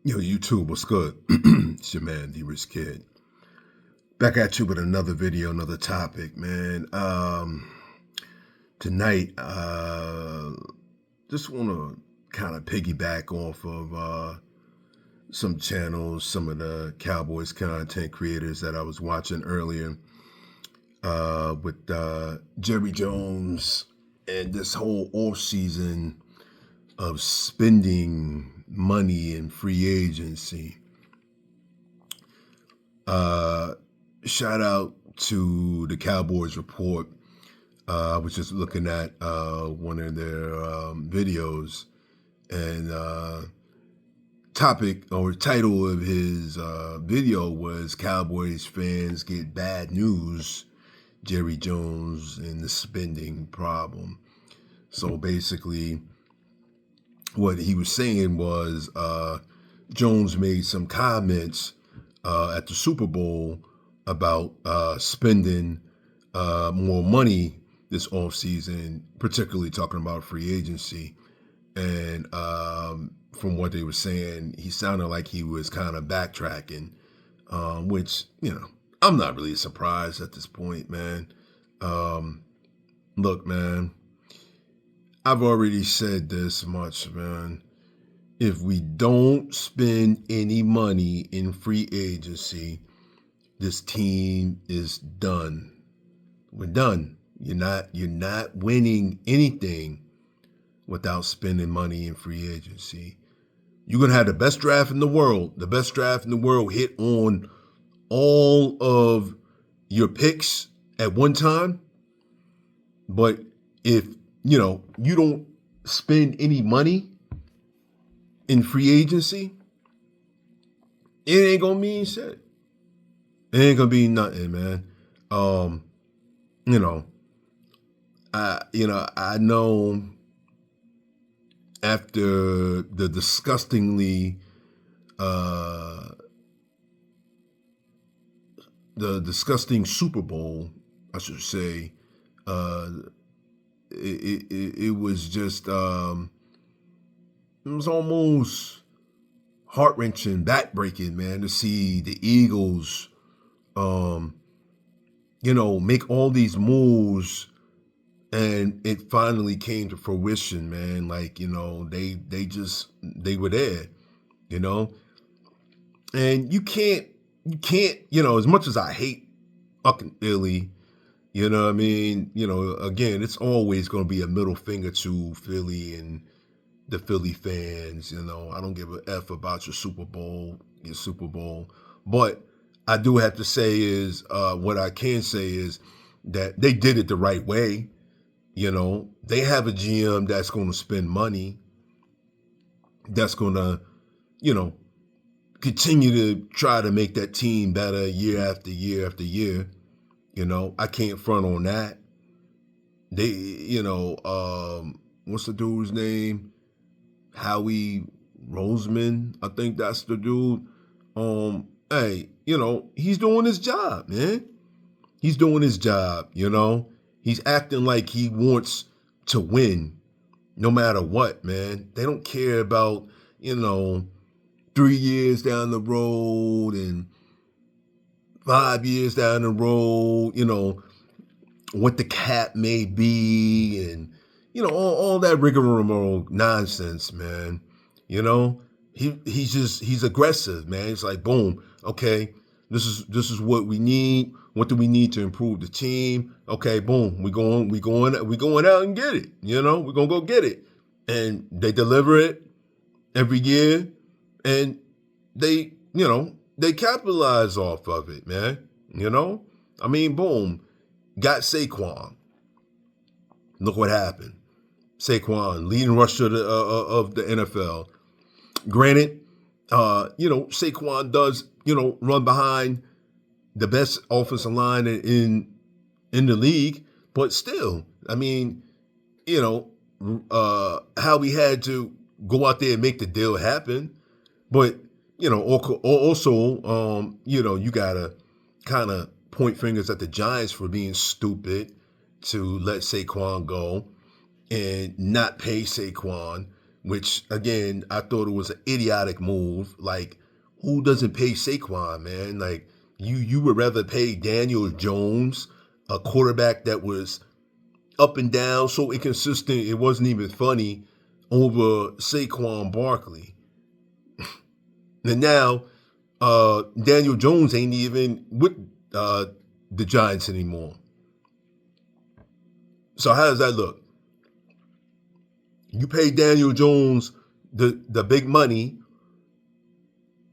Yo, YouTube, what's good? It's your man, the Rich Kid. Back at you with another video, another topic, man. Tonight, just want to kind of piggyback off of some channels, some of the Cowboys content creators that I was watching earlier with Jerry Jones and this whole off season of spending money in free agency. Shout out to the Cowboys Report. I was just looking at one of their videos, and topic or title of his video was Cowboys fans get bad news, Jerry Jones and the spending problem. So basically what he was saying was Jones made some comments at the Super Bowl about spending more money this offseason, particularly talking about free agency. And from what they were saying, he sounded like he was kind of backtracking, which, I'm not really surprised at this point, man. Look, man, I've already said this much, man. If we don't spend any money in free agency, this team is done. We're done. You're not winning anything without spending money in free agency. You're gonna have the best draft in the world. The best draft in the world hit on all of your picks at one time. But if you don't spend any money in free agency, it ain't gonna mean shit. It ain't gonna be nothing, man. I know after the disgusting Super Bowl, I should say, it was just it was almost heart-wrenching, back-breaking, man, to see the Eagles make all these moves, and it finally came to fruition, man. Like, they were there, and you can't, as much as I hate fucking Philly, again, it's always going to be a middle finger to Philly and the Philly fans. I don't give a F about your Super Bowl, but I do have to say is, what I can say is that they did it the right way. They have a GM that's going to spend money, that's going to, continue to try to make that team better year after year after year. I can't front on that. They, what's the dude's name? Howie Roseman, I think that's the dude. Hey, he's doing his job, man. He's doing his job, He's acting like he wants to win no matter what, man. They don't care about, 3 years down the road and 5 years down the road, what the cap may be and, all that rigmarole nonsense, man. He's aggressive, man. It's like, boom, okay, this is what we need. What do we need to improve the team? Okay, boom, we going out and get it. We're gonna go get it, and they deliver it every year, and they capitalize off of it, man. Boom, got Saquon. Look what happened. Saquon, leading rusher of the NFL. Granted, Saquon does, run behind the best offensive line in the league, but still, how we had to go out there and make the deal happen. But, also, you gotta kind of point fingers at the Giants for being stupid to let Saquon go and not pay Saquon which again, I thought it was an idiotic move. Like, who doesn't pay Saquon, man? Like, you would rather pay Daniel Jones, a quarterback that was up and down, so inconsistent, it wasn't even funny, over Saquon Barkley. And now, Daniel Jones ain't even with the Giants anymore. So how does that look? You pay Daniel Jones the big money,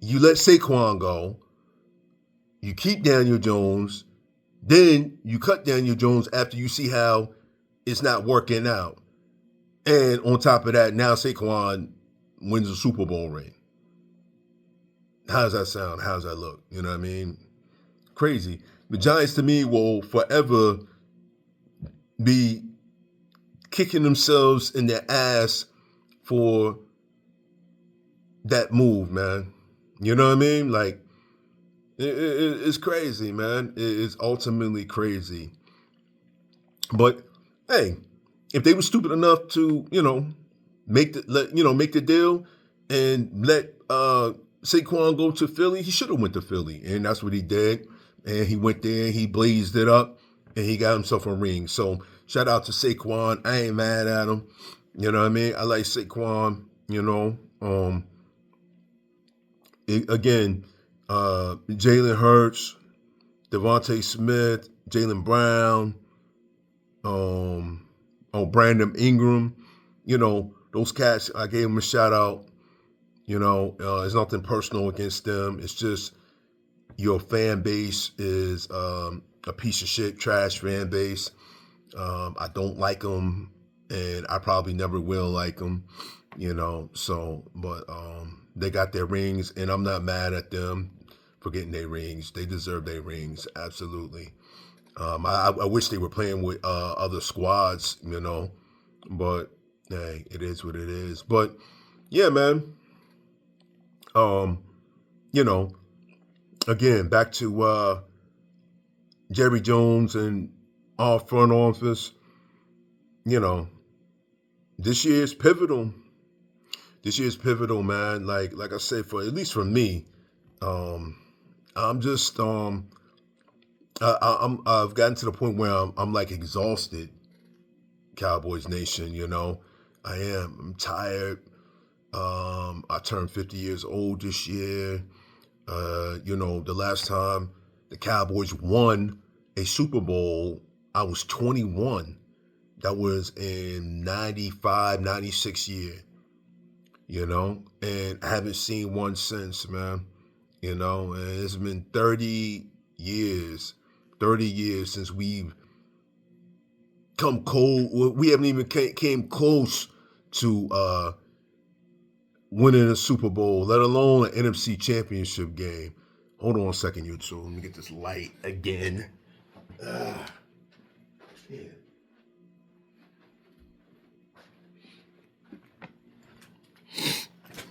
you let Saquon go, you keep Daniel Jones, then you cut Daniel Jones after you see how it's not working out. And on top of that, now Saquon wins a Super Bowl ring. How does that sound? How does that look? You know what I mean? Crazy. The Giants, to me, will forever be kicking themselves in their ass for that move, man. You know what I mean? Like, it's crazy, man. It's ultimately crazy. But hey, if they were stupid enough to, make the deal and let Saquon go to Philly, he should have went to Philly, and that's what he did. And he went there, he blazed it up, and he got himself a ring. So shout out to Saquon. I ain't mad at him. You know what I mean? I like Saquon. Again, Jalen Hurts, Devontae Smith, Jaylen Brown, Brandon Ingram. Those cats, I gave them a shout out. It's nothing personal against them. It's just your fan base is a piece of shit, trash fan base. I don't like them, and I probably never will like them. But they got their rings, and I'm not mad at them for getting their rings. They deserve their rings, absolutely. I wish they were playing with other squads, but hey, it is what it is. But yeah, man. Again, back to Jerry Jones and our front office. This year's pivotal. This year's pivotal, man. Like I said, for at least for me, I'm just I've gotten to the point where I'm like exhausted. Cowboys Nation, I am. I'm tired. I turned 50 years old this year. The last time the Cowboys won a Super Bowl, I was 21. That was in 95, 96 year, and I haven't seen one since, man. And it's been 30 years since we've come cold. We haven't even came close to winning a Super Bowl, let alone an NFC Championship game. Hold on a second, YouTube. Let me get this light again. Yeah.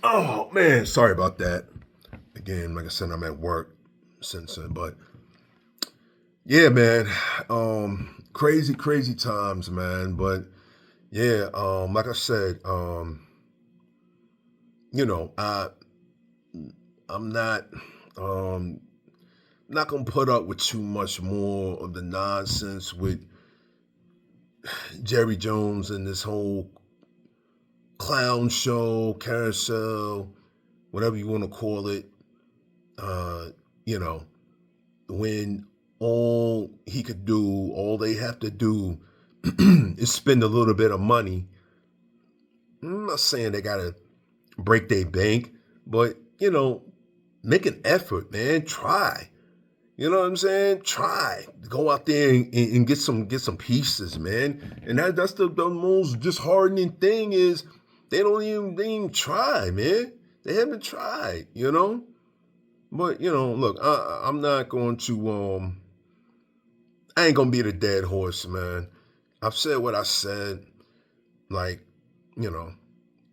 Oh, man. Sorry about that. Again, like I said, I'm at work since then. But, yeah, man. Crazy times, man. But, yeah, like I said, I'm not gonna put up with too much more of the nonsense with Jerry Jones and this whole clown show, carousel, whatever you want to call it. When all he could do, all they have to do is spend a little bit of money. I'm not saying they gotta break their bank, but make an effort, man. Try. You know what I'm saying? Try. Go out there and get some pieces, man. And that's the most disheartening thing is they even try, man. They haven't tried, But, look, I'm not going to I ain't gonna beat a dead horse, man. I've said what I said. Like,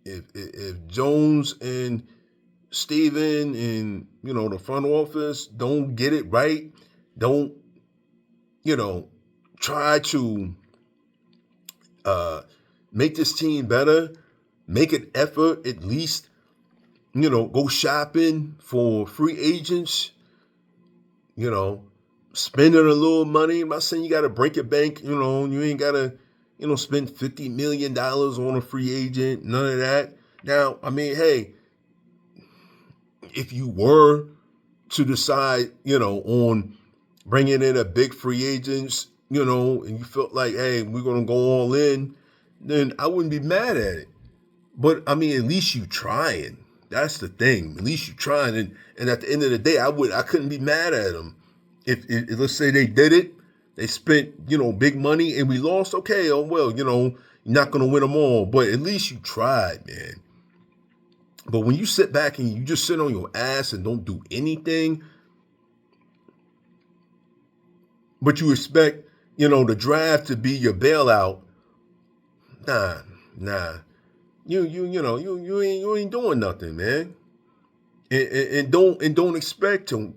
if Jones and Steven and, the front office don't get it right, don't, try to make this team better, make an effort, at least, go shopping for free agents, you know, spending a little money. I'm not saying you got to break your bank, you ain't got to, spend $50 million on a free agent, none of that. Now, I mean, hey, if you were to decide, on bringing in a big free agents, and you felt like, hey, we're going to go all in, then I wouldn't be mad at it. But I mean, at least you trying. That's the thing. At least you trying. And at the end of the day, I couldn't be mad at them. If let's say they did it, they spent, big money and we lost. Okay, oh well, you're not gonna win them all, but at least you tried, man. But when you sit back and you just sit on your ass and don't do anything, but you expect, the draft to be your bailout, nah. You ain't doing nothing, man. And don't expect to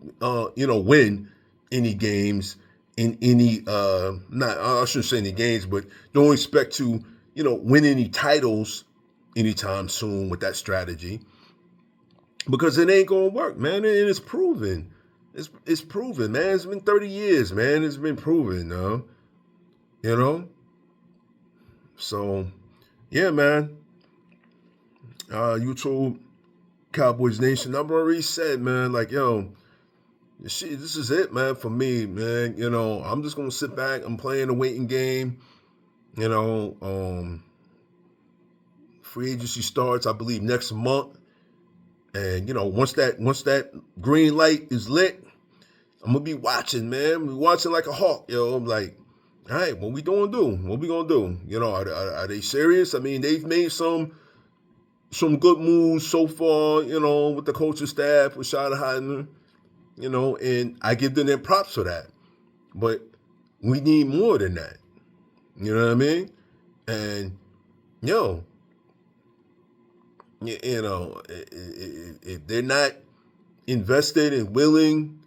win any games in any not I shouldn't say any games, but don't expect to win any titles anytime soon with that strategy, because it ain't gonna work, man. And it's proven. It's proven, man. It's been 30 years, man. It's been proven, you know. So yeah, man. YouTube Cowboys Nation, I've already said, man, like, this is it, man, for me, man. I'm just gonna sit back. I'm playing the waiting game. Free agency starts, I believe, next month. And once that green light is lit, I'm gonna be watching, man. I'm watching like a hawk, I'm like, all right, what we gonna do? What we gonna do? Are they serious? I mean, they've made some good moves so far, with the coaching staff, with Schottenheimer, and I give them their props for that. But we need more than that. You know what I mean? And, if they're not invested and willing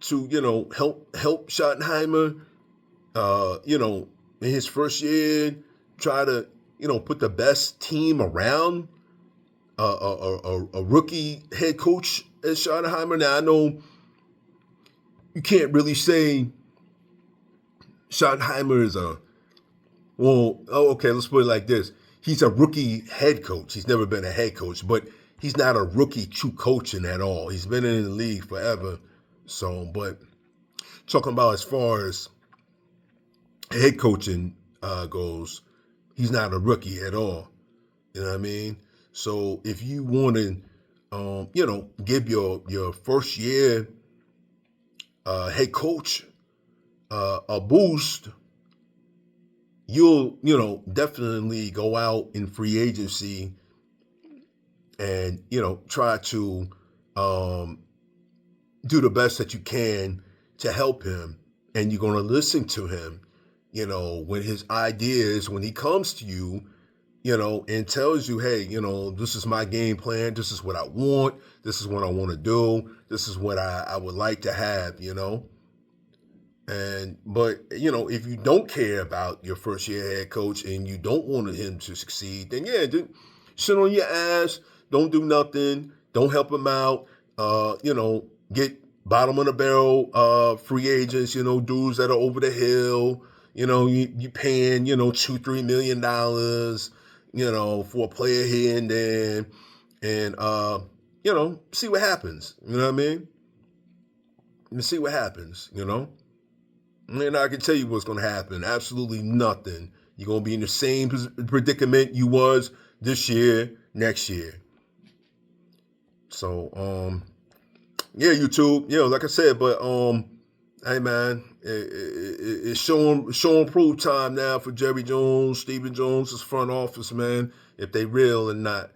to, help Schottenheimer, in his first year, try to, put the best team around a rookie head coach as Schottenheimer. Now, I know you can't really say Schottenheimer is let's put it like this. He's a rookie head coach. He's never been a head coach, but he's not a rookie true coaching at all. He's been in the league forever. So, but talking about as far as head coaching goes, he's not a rookie at all. You know what I mean? So if you want to, give your first year head coach a boost, you'll, definitely go out in free agency and, try to do the best that you can to help him. And you're going to listen to him, when his ideas, when he comes to you, and tells you, hey, this is my game plan. This is what I want. This is what I want to do. This is what I would like to have, But if you don't care about your first year head coach and you don't want him to succeed, then yeah, just sit on your ass. Don't do nothing. Don't help him out. Get bottom of the barrel free agents, dudes that are over the hill. You paying, $2-3 million, for a player here and there. And see what happens. You know what I mean? And see what happens, And I can tell you what's going to happen. Absolutely nothing. You're going to be in the same predicament you was this year, next year. So, yeah, YouTube. Like I said, but hey, man, it's showing proof time now for Jerry Jones, Stephen Jones' front office, man. If they real or not.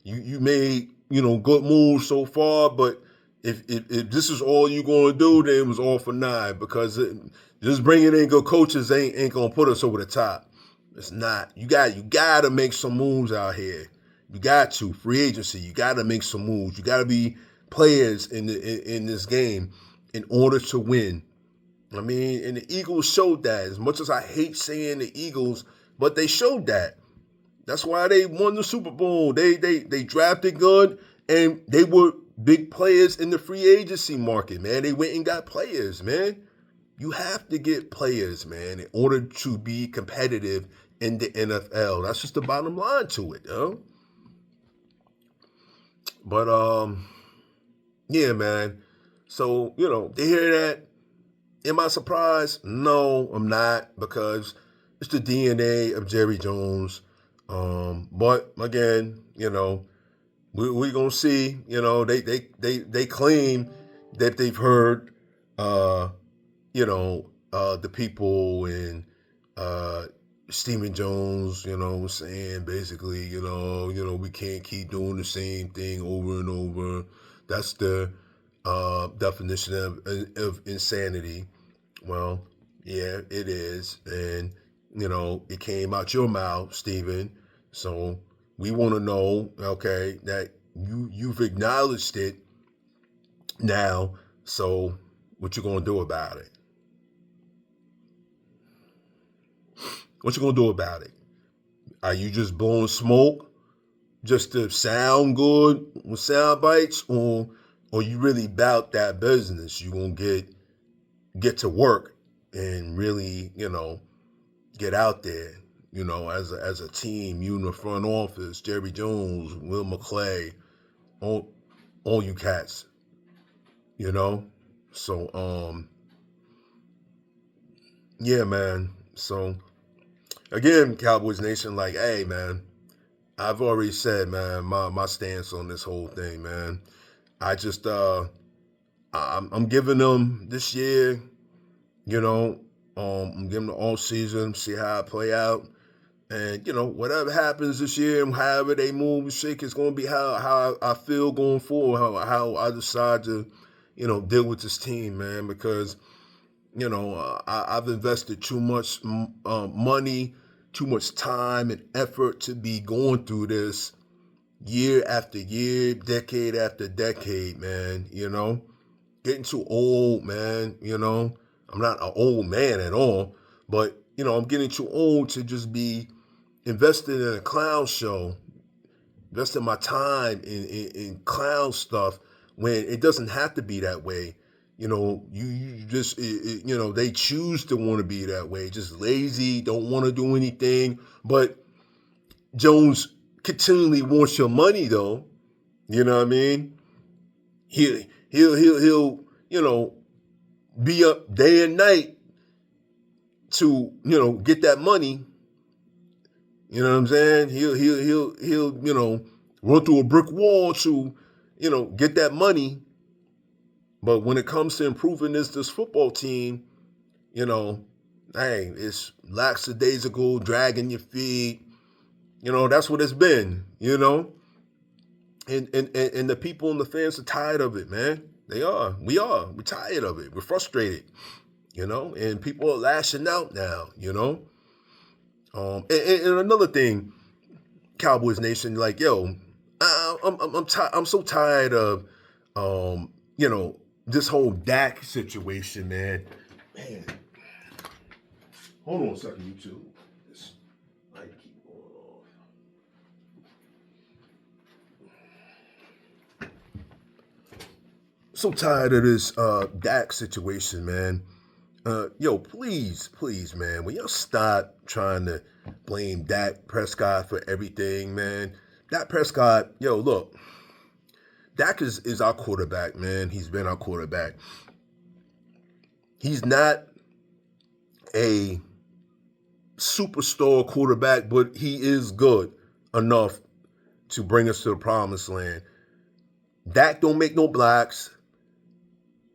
You made good moves so far, but if this is all you're going to do, then it was all for nine, because just bringing in good coaches ain't going to put us over the top. It's not. You got to make some moves out here. You got to. Free agency, you got to make some moves. You got to be players in this game in order to win. I mean, and the Eagles showed that. As much as I hate saying the Eagles, but they showed that. That's why they won the Super Bowl. They drafted good, and they were big players in the free agency market, man. They went and got players, man. You have to get players, man, in order to be competitive in the NFL. That's just the bottom line to it, yo. But yeah, man. So, to hear that, am I surprised? No, I'm not, because it's the DNA of Jerry Jones. But again, we're gonna see. They claim that they've heard the people in Stephen Jones, saying basically, we can't keep doing the same thing over and over. That's the definition of insanity. Well, yeah, it is. And, it came out your mouth, Stephen. So we want to know, okay, that you've acknowledged it now. So what you going to do about it? What you going to do about it? Are you just blowing smoke just to sound good with sound bites, or you really about that business? You going to get to work and really, get out there, as a team, you in the front office, Jerry Jones, Will McClay, all you cats, So, yeah, man. So, again, Cowboys Nation, like, hey, man, I've already said, man, my stance on this whole thing, man. I just, I'm giving them this year, I'm giving them all season, see how it play out. And, whatever happens this year and however they move and shake, it's going to be how I feel going forward, how I decide to, deal with this team, man, because, I've invested too much money, too much time and effort to be going through this year after year, decade after decade, man, getting too old, man, I'm not an old man at all, but, I'm getting too old to just be invested in a clown show, investing my time in clown stuff when it doesn't have to be that way. You just, they choose to want to be that way, just lazy, don't want to do anything. But Jones continually wants your money, though. You know what I mean? He'll be up day and night to, get that money. You know what I'm saying? He'll run through a brick wall to, get that money. But when it comes to improving this football team, hey, it's lackadaisical, dragging your feet. That's what it's been, And the people and the fans are tired of it, man. They are. We are. We're tired of it. We're frustrated, and people are lashing out now, And another thing, Cowboys Nation, like, yo, I'm so tired of, this whole Dak situation, man. Man, hold on a second, you two. This might keep going off. So tired of this Dak situation, man. Please, man, will y'all stop trying to blame Dak Prescott for everything, man? Dak Prescott, look, Dak is our quarterback, man. He's been our quarterback. He's not a superstar quarterback, but he is good enough to bring us to the promised land. Dak don't make no blocks.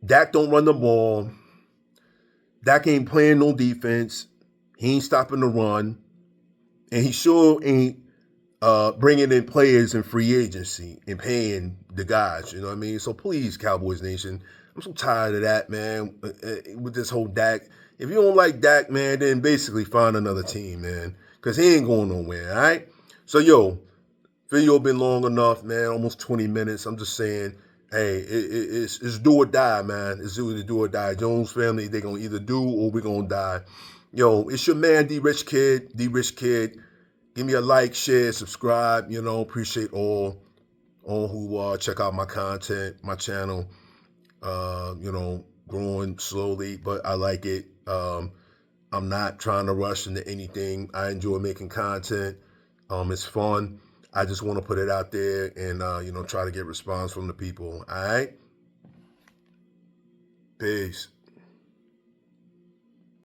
Dak don't run the ball. Dak ain't playing no defense. He ain't stopping the run. And he sure ain't bringing in players in free agency and paying the guys, you know what I mean? So please, Cowboys Nation, I'm so tired of that, man, with this whole Dak. If you don't like Dak, man, then basically find another team, man, because he ain't going nowhere, all right? So, video been long enough, man, almost 20 minutes. I'm just saying, hey, it's do or die, man. It's either do or die. Jones family, they going to either do or we going to die. It's your man, D-Rich Kid. give me a like, share, subscribe. Appreciate all who check out my content, my channel. Growing slowly, but I like it. I'm not trying to rush into anything. I enjoy making content. It's fun. I just want to put it out there and try to get response from the people. All right. Peace.